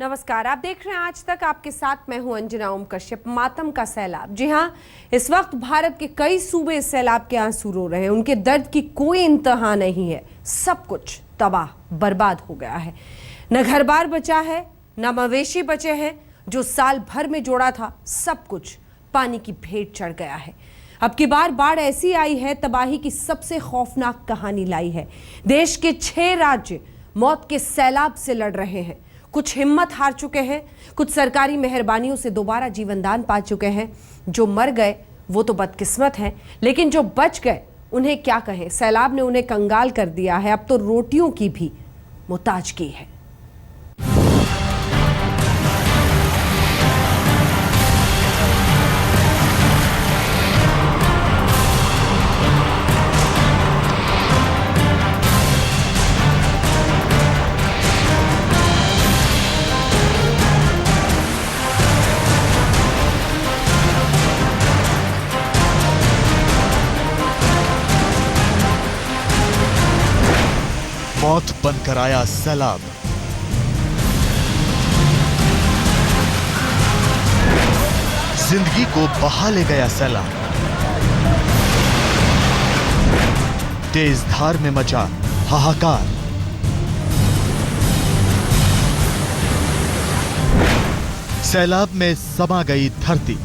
नमस्कार, आप देख रहे हैं आज तक। आपके साथ मैं हूं अंजना ओम कश्यप। मातम का सैलाब, जी हां, इस वक्त भारत के कई सूबे इस सैलाब के आंसू रो रहे हैं। उनके दर्द की कोई इंतहा नहीं है। सब कुछ तबाह बर्बाद हो गया है। न घर बार बचा है, न मवेशी बचे हैं। जो साल भर में जोड़ा था, सब कुछ पानी की भेंट चढ़ गया है। अब की बार बाढ़ ऐसी आई है, तबाही की सबसे खौफनाक कहानी लाई है। देश के 6 राज्य मौत के सैलाब से लड़ रहे हैं। कुछ हिम्मत हार चुके हैं, कुछ सरकारी मेहरबानियों से दोबारा जीवन दान पा चुके हैं। जो मर गए वो तो बदकिस्मत हैं, लेकिन जो बच गए उन्हें क्या कहें। सैलाब ने उन्हें कंगाल कर दिया है, अब तो रोटियों की भी मुहताज की है। मौत बनकर आया सैलाब। जिंदगी को बहा ले गया सैलाब। तेज धार में मचा हाहाकार। सैलाब में समा गई धरती।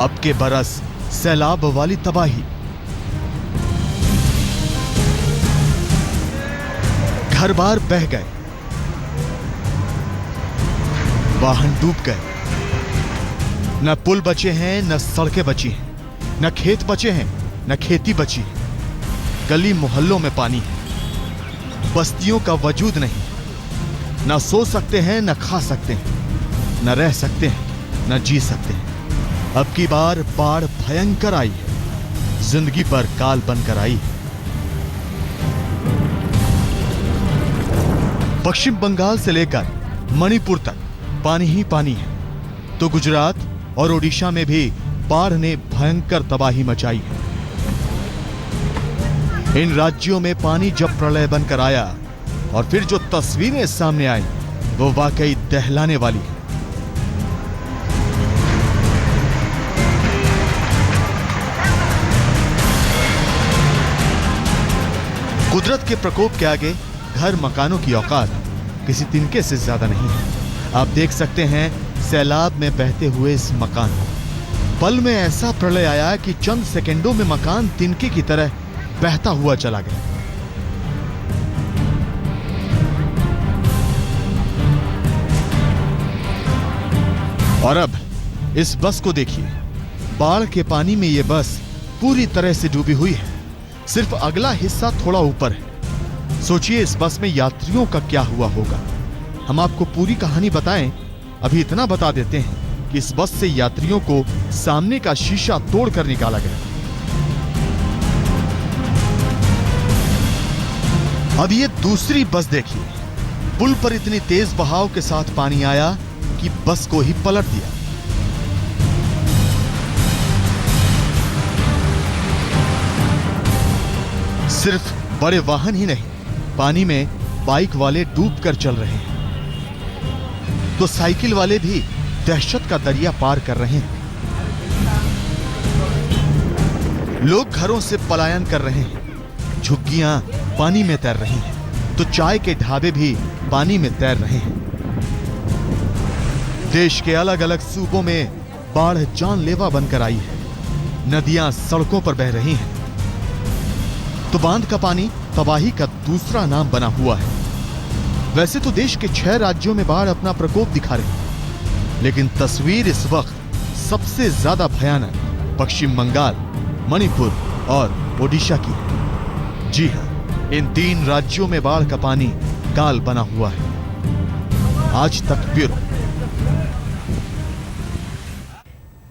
अब के बरस सैलाब वाली तबाही। घर बार बह गए, वाहन डूब गए। न पुल बचे हैं, न सड़कें बची हैं, न खेत बचे हैं, न खेती बची है। गली मोहल्लों में पानी है, बस्तियों का वजूद नहीं। न सो सकते हैं, न खा सकते हैं, न रह सकते हैं, न जी सकते हैं। अब की बार बाढ़ भयंकर आई है, जिंदगी पर काल बनकर आई है। पश्चिम बंगाल से लेकर मणिपुर तक पानी ही पानी है, तो गुजरात और ओडिशा में भी बाढ़ ने भयंकर तबाही मचाई है। इन राज्यों में पानी जब प्रलय बनकर आया और फिर जो तस्वीरें सामने आई वो वाकई दहलाने वाली है। कुदरत के प्रकोप के आगे घर मकानों की औकात किसी तिनके से ज्यादा नहीं है। आप देख सकते हैं सैलाब में बहते हुए इस मकान को। पल में ऐसा प्रलय आया कि चंद सेकंडों में मकान तिनके की तरह बहता हुआ चला गया। और अब इस बस को देखिए। बाढ़ के पानी में यह बस पूरी तरह से डूबी हुई है। सिर्फ अगला हिस्सा थोड़ा ऊपर है। सोचिए इस बस में यात्रियों का क्या हुआ होगा। हम आपको पूरी कहानी बताएं, अभी इतना बता देते हैं कि इस बस से यात्रियों को सामने का शीशा तोड़कर निकाला गया। अब ये दूसरी बस देखिए। पुल पर इतनी तेज बहाव के साथ पानी आया कि बस को ही पलट दिया। सिर्फ बड़े वाहन ही नहीं, पानी में बाइक वाले डूबकर चल रहे हैं, तो साइकिल वाले भी दहशत का दरिया पार कर रहे हैं। लोग घरों से पलायन कर रहे हैं, झुग्गियां पानी में तैर रही हैं, तो चाय के ढाबे भी पानी में तैर रहे हैं। देश के अलग अलग सूबों में बाढ़ जानलेवा बनकर आई है। नदियां सड़कों पर बह रही हैं, तो बांध का पानी तबाही का दूसरा नाम बना हुआ है। वैसे तो देश के 6 राज्यों में बाढ़ अपना प्रकोप दिखा रही है, लेकिन तस्वीर इस वक्त सबसे ज्यादा भयानक पश्चिम बंगाल, मणिपुर और ओडिशा की है। जी हां, इन 3 राज्यों में बाढ़ का पानी काल बना हुआ है। आज तक ब्यूरो।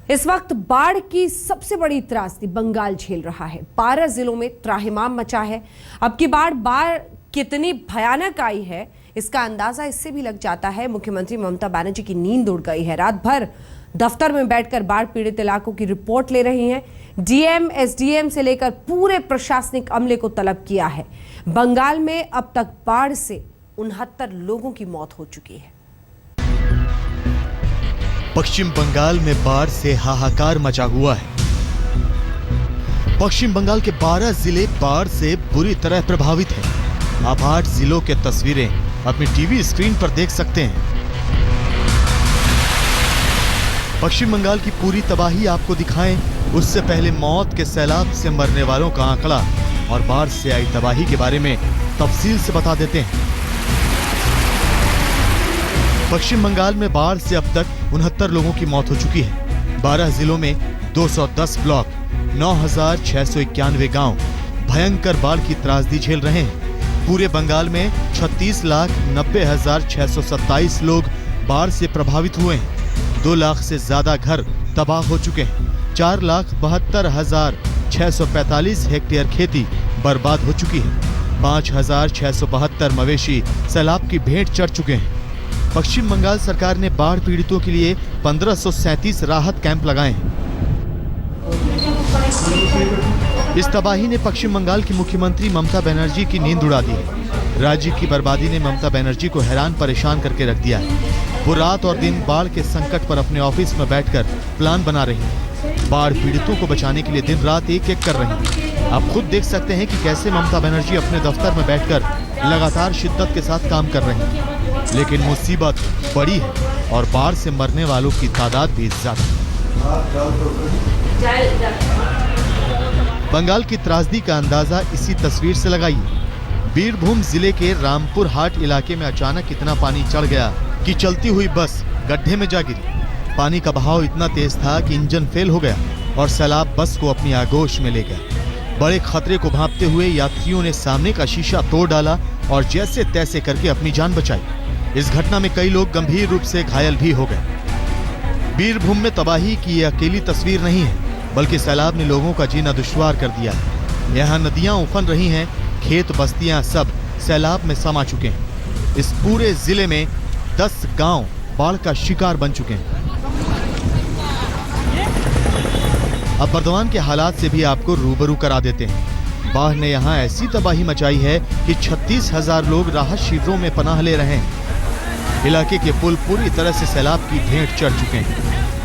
इस वक्त बाढ़ की सबसे बड़ी त्रासदी बंगाल झेल रहा है। 12 जिलों में त्राहिमाम मचा है। अब की बाढ़ कितनी भयानक आई है, इसका अंदाजा इससे भी लग जाता है। मुख्यमंत्री ममता बनर्जी की नींद उड़ गई है। रात भर दफ्तर में बैठकर बाढ़ पीड़ित इलाकों की रिपोर्ट ले रही हैं। डीएम, एसडीएम से लेकर पूरे प्रशासनिक अमले को तलब किया है। बंगाल में अब तक बाढ़ से 69 लोगों की मौत हो चुकी है। पश्चिम बंगाल में बाढ़ से हाहाकार मचा हुआ है। पश्चिम बंगाल के 12 जिले बाढ़ से बुरी तरह प्रभावित हैं। आप 8 जिलों के तस्वीरें अपनी टीवी स्क्रीन पर देख सकते हैं। पश्चिम बंगाल की पूरी तबाही आपको दिखाएं, उससे पहले मौत के सैलाब से मरने वालों का आंकड़ा और बाढ़ से आई तबाही के बारे में तफसील से बता देते हैं। पश्चिम बंगाल में बाढ़ से अब तक 69 लोगों की मौत हो चुकी है। 12 जिलों में 210 ब्लॉक, 9,691 गांव भयंकर बाढ़ की त्रासदी झेल रहे हैं। पूरे बंगाल में 36,90,627 लोग बाढ़ से प्रभावित हुए हैं। 2 लाख से ज्यादा घर तबाह हो चुके हैं। 4,72,645 हेक्टेयर खेती बर्बाद हो चुकी है। 5,672 मवेशी सैलाब की भेंट चढ़ चुके हैं। पश्चिम बंगाल सरकार ने बाढ़ पीड़ितों के लिए 1537 राहत कैंप लगाए हैं। इस तबाही ने पश्चिम बंगाल की मुख्यमंत्री ममता बनर्जी की नींद उड़ा दी है। राज्य की बर्बादी ने ममता बनर्जी को हैरान परेशान करके रख दिया है। वो रात और दिन बाढ़ के संकट पर अपने ऑफिस में बैठकर प्लान बना रही हैं। बाढ़ पीड़ितों को बचाने के लिए दिन रात एक-एक कर रही हैं। आप खुद देख सकते हैं कि कैसे ममता बनर्जी अपने दफ्तर में बैठकर लगातार शिद्दत के साथ काम कर रही हैं। लेकिन मुसीबत बड़ी है और बाढ़ से मरने वालों की तादाद भी ज्यादा। बंगाल की त्रासदी का अंदाजा इसी तस्वीर से लगाइए। बीरभूम जिले के रामपुर हाट इलाके में अचानक इतना पानी चढ़ गया कि चलती हुई बस गड्ढे में जा गिरी। पानी का बहाव इतना तेज था कि इंजन फेल हो गया और सैलाब बस को अपनी आगोश में ले गया। बड़े खतरे को भांपते हुए यात्रियों ने सामने का शीशा तोड़ डाला और जैसे तैसे करके अपनी जान बचाई। इस घटना में कई लोग गंभीर रूप से घायल भी हो गए। बीरभूम में तबाही की ये अकेली तस्वीर नहीं है, बल्कि सैलाब ने लोगों का जीना दुश्वार कर दिया है। यहाँ नदियां उफन रही हैं, खेत बस्तियां सब सैलाब में समा चुके हैं। इस पूरे जिले में 10 गांव बाढ़ का शिकार बन चुके हैं। अब बर्दवान के हालात से भी आपको रूबरू करा देते हैं। बाढ़ ने यहाँ ऐसी तबाही मचाई है कि 36,000 लोग राहत शिविरों में पनाह ले रहे हैं। इलाके के पुल पूरी तरह से सैलाब की भेंट चढ़ चुके हैं।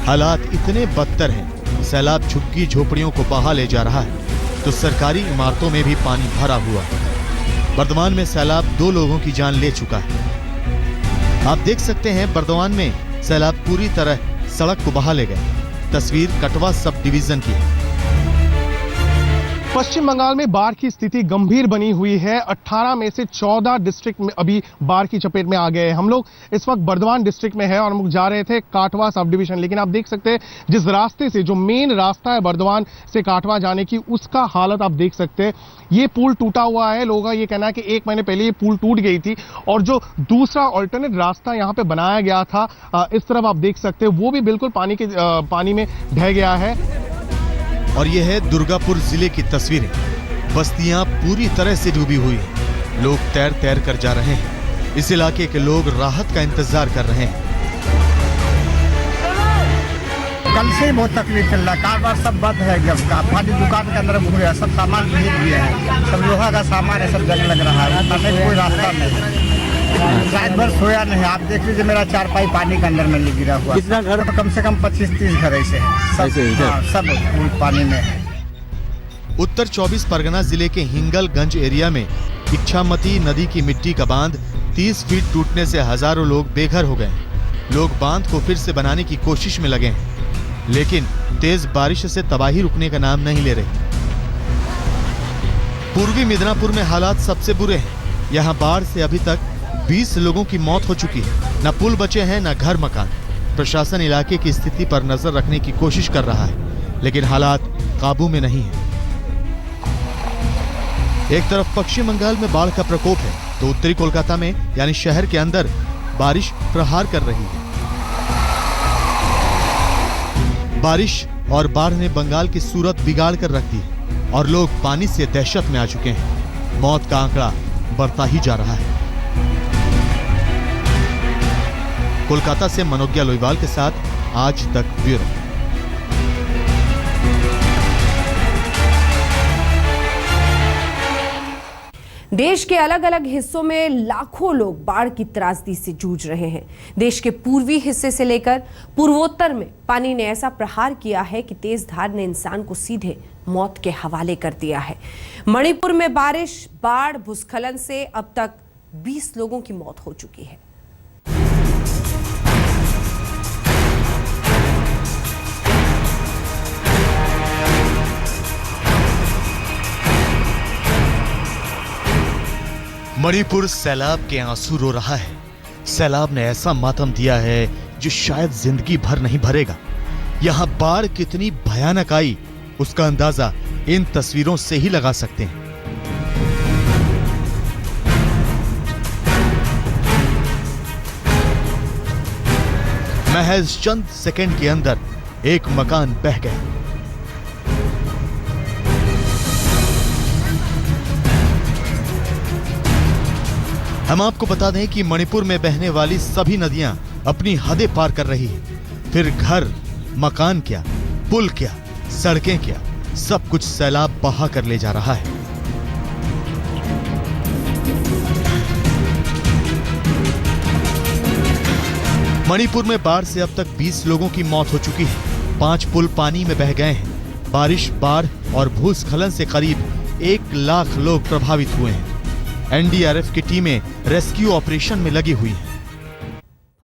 हालात इतने बदतर हैं, सैलाब झुग्गी झोपड़ियों को बहा ले जा रहा है तो सरकारी इमारतों में भी पानी भरा हुआ है। बर्दवान में सैलाब 2 लोगों की जान ले चुका है। आप देख सकते हैं बर्दवान में सैलाब पूरी तरह सड़क को बहा ले गए। तस्वीर कटवा सब डिवीजन की है। पश्चिम बंगाल में बाढ़ की स्थिति गंभीर बनी हुई है। 18 में से 14 डिस्ट्रिक्ट में अभी बाढ़ की चपेट में आ गए हैं। हम लोग इस वक्त बर्दवान डिस्ट्रिक्ट में है और हम लोग जा रहे थे काटवा सब डिवीजन। लेकिन आप देख सकते हैं जिस रास्ते से, जो मेन रास्ता है बर्दवान से काटवा जाने की, उसका हालत आप देख सकते हैं। ये पुल टूटा हुआ है। लोगों का ये कहना है कि 1 महीने पहले ये पुल टूट गई थी और जो दूसरा ऑल्टरनेट रास्ता यहाँ पे बनाया गया था, इस तरफ आप देख सकते हैं, वो भी बिल्कुल पानी में ढह गया है। और यह है दुर्गापुर जिले की तस्वीरें। बस्तियां पूरी तरह से डूबी हुई हैं। लोग तैर तैर कर जा रहे हैं। इस इलाके के लोग राहत का इंतजार कर रहे हैं। कल से बहुत तकलीफ चल रहा है। कारोबार सब बंद है। जब पानी दुकान के अंदर घूम गया, सब सामान भीग गया है। सब लोहा का सामान है, सब जंग लग रहा है। कोई रास्ता नहीं, रात भर सोया नहीं। आप देख लीजिए, मेरा 4 पाई पानी के अंदर में गिरा हुआ। कितना घर? तो कम से कम 25-30 घर ऐसे हैं। सब पानी में है। उत्तर 24 परगना जिले के हिंगलगंज एरिया में इच्छामती नदी की मिट्टी का बांध 30 फीट टूटने से हजारों लोग बेघर हो गए। लोग बांध को फिर से बनाने की कोशिश में लगे हैं, लेकिन तेज बारिश से तबाही रुकने का नाम नहीं ले रही। पूर्वी मिदनापुर में हालात सबसे बुरे हैं। यहाँ बाढ़ से अभी तक 20 लोगों की मौत हो चुकी है। न पुल बचे हैं, न घर मकान। प्रशासन इलाके की स्थिति पर नजर रखने की कोशिश कर रहा है, लेकिन हालात काबू में नहीं है। एक तरफ पश्चिम बंगाल में बाढ़ का प्रकोप है, तो उत्तरी कोलकाता में यानी शहर के अंदर बारिश प्रहार कर रही है। बारिश और बाढ़ ने बंगाल की सूरत बिगाड़ कर रख दी और लोग पानी से दहशत में आ चुके हैं। मौत का आंकड़ा बढ़ता ही जा रहा है। कोलकाता से मनोज्ञा लोईवाल के साथ आज तक ब्यूरो। देश के अलग अलग हिस्सों में लाखों लोग बाढ़ की त्रासदी से जूझ रहे हैं। देश के पूर्वी हिस्से से लेकर पूर्वोत्तर में पानी ने ऐसा प्रहार किया है कि तेज धार ने इंसान को सीधे मौत के हवाले कर दिया है। मणिपुर में बारिश, बाढ़, भूस्खलन से अब तक 20 लोगों की मौत हो चुकी है। मणिपुर सैलाब के आंसू रो रहा है। सैलाब ने ऐसा मातम दिया है जो शायद जिंदगी भर नहीं भरेगा। यहाँ बाढ़ कितनी भयानक आई उसका अंदाजा इन तस्वीरों से ही लगा सकते हैं। महज चंद सेकंड के अंदर एक मकान बह गया। हम आपको बता दें कि मणिपुर में बहने वाली सभी नदियां अपनी हदें पार कर रही है। फिर घर, मकान क्या, पुल क्या, सड़कें क्या, सब कुछ सैलाब बहा कर ले जा रहा है। मणिपुर में बाढ़ से अब तक 20 लोगों की मौत हो चुकी है। 5 पुल पानी में बह गए हैं। बारिश, बाढ़ और भूस्खलन से करीब 1 लाख लोग प्रभावित हुए हैं। एनडीआरएफ की टीमें रेस्क्यू ऑपरेशन में लगी हुई हैं।